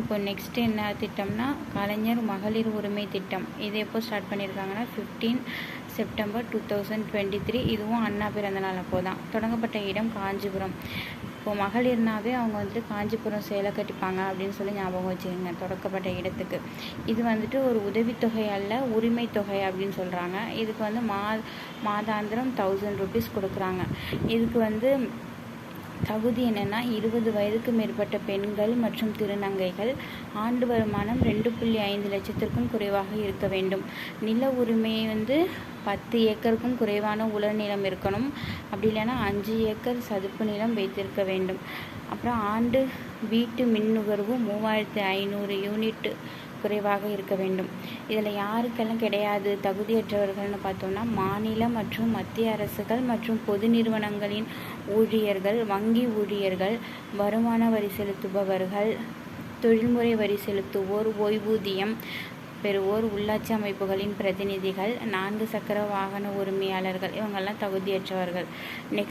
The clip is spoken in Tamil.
இப்போ நெக்ஸ்ட் என்ன திட்டம்னா கலைஞர் மகளிர் உரிமை திட்டம். இது எப்போ ஸ்டார்ட் பண்ணியிருக்காங்கன்னா 15 செப்டம்பர் 2023. இதுவும் அண்ணா பிறந்த நாள் அப்போ தான். தொடங்கப்பட்ட இடம் காஞ்சிபுரம். இப்போ மகளிர்னாவே அவங்க வந்துட்டு காஞ்சிபுரம் சேலை கட்டிப்பாங்க அப்படின்னு சொல்லி ஞாபகம் வச்சுக்கோங்க தொடக்கப்பட்ட இடத்துக்கு. இது வந்துட்டு ஒரு உதவித்தொகை அல்ல, உரிமை தொகை அப்படின்னு சொல்கிறாங்க. இதுக்கு வந்து மாதாந்திரம் 1000 ரூபீஸ் கொடுக்குறாங்க. இதுக்கு வந்து தகுதி என்னென்னா 20 வயதுக்கு மேற்பட்ட பெண்கள் மற்றும் திருநங்கைகள், ஆண்டு வருமானம் 2.5 லட்சத்திற்கும் குறைவாக இருக்க வேண்டும். நில உரிமை வந்து 10 ஏக்கருக்கும் குறைவான உலர் நிலம் இருக்கணும். அப்படி இல்லைன்னா 5 ஏக்கர் சதுப்பு நிலம் வைத்திருக்க வேண்டும். அப்புறம் ஆண்டு வீட்டு மின் நுகர்வு 3500 யூனிட் குறைவாக இருக்க வேண்டும். இதில் யாருக்கெல்லாம் கிடையாது தகுதியற்றவர்கள்னு பார்த்தோம்னா மாநில மற்றும் மத்திய அரசுகள் மற்றும் பொது நிறுவனங்களின் ஊழியர்கள், வங்கி ஊழியர்கள், வருமான வரி செலுத்துபவர்கள், தொழில்முறை வரி செலுத்துவோர், ஓய்வூதியம் பெறுவோர், உள்ளாட்சி அமைப்புகளின் பிரதிநிதிகள், 4 சக்கர வாகன உரிமையாளர்கள், இவங்கெல்லாம் தகுதியற்றவர்கள்.